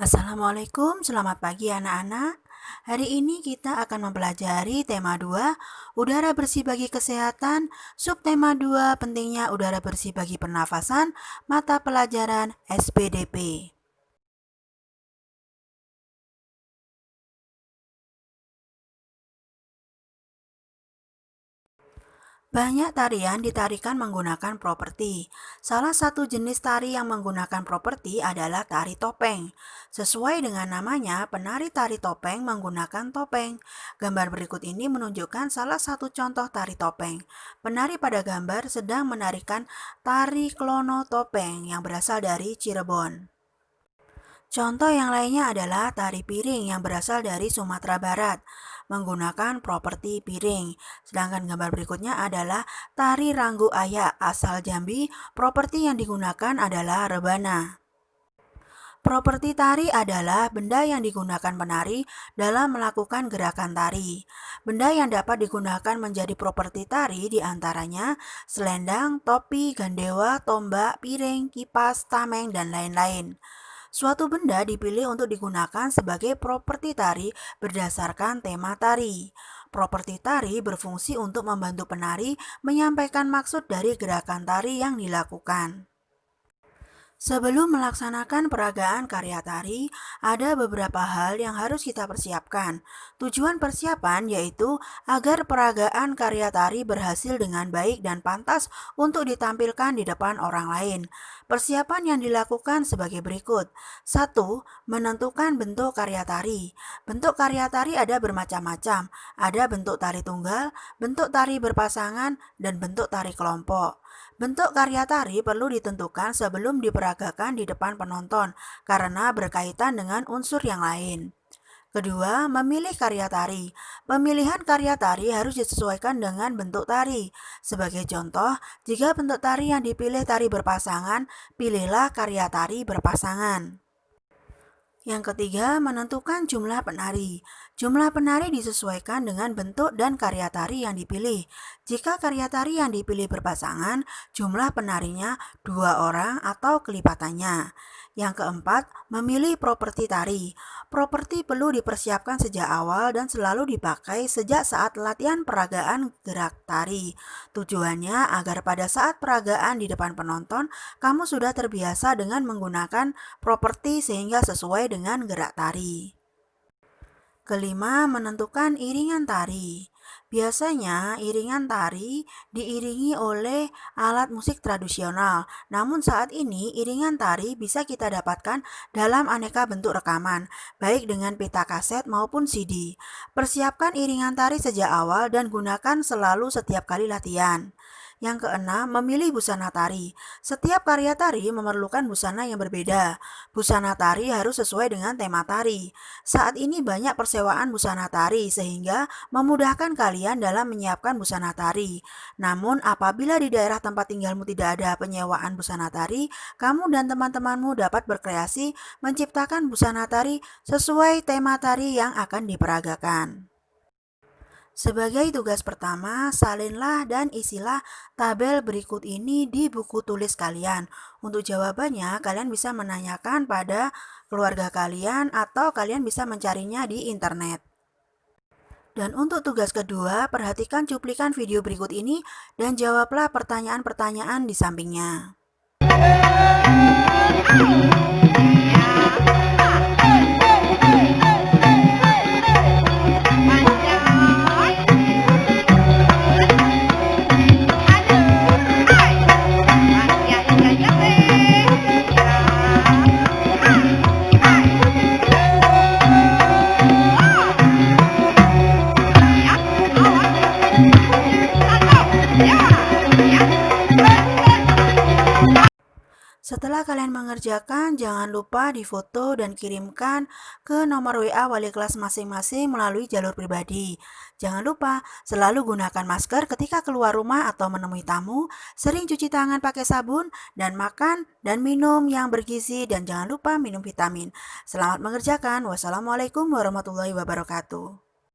Assalamualaikum, selamat pagi anak-anak. Hari ini kita akan mempelajari tema 2, udara bersih bagi kesehatan, subtema 2, pentingnya udara bersih bagi pernafasan, mata pelajaran SPDP. Banyak tarian ditarikan menggunakan properti. Salah satu jenis tari yang menggunakan properti adalah tari topeng. Sesuai dengan namanya, penari tari topeng menggunakan topeng. Gambar berikut ini menunjukkan salah satu contoh tari topeng. Penari pada gambar sedang menarikan tari klono topeng yang berasal dari Cirebon. Contoh yang lainnya adalah tari piring yang berasal dari Sumatera Barat, menggunakan properti piring. Sedangkan gambar berikutnya adalah tari Ranggu Ayak asal Jambi, properti yang digunakan adalah rebana. Properti tari adalah benda yang digunakan penari dalam melakukan gerakan tari. Benda yang dapat digunakan menjadi properti tari diantaranya selendang, topi, gandewa, tombak, piring, kipas, tameng, dan lain-lain. Suatu benda dipilih untuk digunakan sebagai properti tari berdasarkan tema tari. Properti tari berfungsi untuk membantu penari menyampaikan maksud dari gerakan tari yang dilakukan. Sebelum melaksanakan peragaan karya tari, ada beberapa hal yang harus kita persiapkan. Tujuan persiapan yaitu agar peragaan karya tari berhasil dengan baik dan pantas untuk ditampilkan di depan orang lain. Persiapan yang dilakukan sebagai berikut. 1. Menentukan bentuk karya tari. Bentuk karya tari ada bermacam-macam. Ada bentuk tari tunggal, bentuk tari berpasangan, dan bentuk tari kelompok. Bentuk karya tari perlu ditentukan sebelum diperagakan di depan penonton karena berkaitan dengan unsur yang lain. Kedua, memilih karya tari. Pemilihan karya tari harus disesuaikan dengan bentuk tari. Sebagai contoh, jika bentuk tari yang dipilih tari berpasangan, pilihlah karya tari berpasangan. Yang ketiga, menentukan jumlah penari. Jumlah penari disesuaikan dengan bentuk dan karya tari yang dipilih. Jika karya tari yang dipilih berpasangan, jumlah penarinya 2 orang atau kelipatannya. Yang keempat, memilih properti tari. Properti perlu dipersiapkan sejak awal dan selalu dipakai sejak saat latihan peragaan gerak tari. Tujuannya agar pada saat peragaan di depan penonton, kamu sudah terbiasa dengan menggunakan properti sehingga sesuai dengan gerak tari. Kelima, menentukan iringan tari. Biasanya, iringan tari diiringi oleh alat musik tradisional. Namun saat ini, iringan tari bisa kita dapatkan dalam aneka bentuk rekaman, baik dengan pita kaset maupun CD. Persiapkan iringan tari sejak awal dan gunakan selalu setiap kali latihan. Yang keenam, memilih busana tari. Setiap karya tari memerlukan busana yang berbeda. Busana tari harus sesuai dengan tema tari. Saat ini banyak persewaan busana tari sehingga memudahkan kalian dalam menyiapkan busana tari. Namun apabila di daerah tempat tinggalmu tidak ada penyewaan busana tari, kamu dan teman-temanmu dapat berkreasi menciptakan busana tari sesuai tema tari yang akan diperagakan. Sebagai tugas pertama, salinlah dan isilah tabel berikut ini di buku tulis kalian. Untuk jawabannya, kalian bisa menanyakan pada keluarga kalian atau kalian bisa mencarinya di internet. Dan untuk tugas kedua, perhatikan cuplikan video berikut ini dan jawablah pertanyaan-pertanyaan di sampingnya. Setelah kalian mengerjakan, jangan lupa difoto dan kirimkan ke nomor WA wali kelas masing-masing melalui jalur pribadi. Jangan lupa selalu gunakan masker ketika keluar rumah atau menemui tamu, sering cuci tangan pakai sabun, dan makan dan minum yang bergizi, dan jangan lupa minum vitamin. Selamat mengerjakan. Wassalamualaikum warahmatullahi wabarakatuh.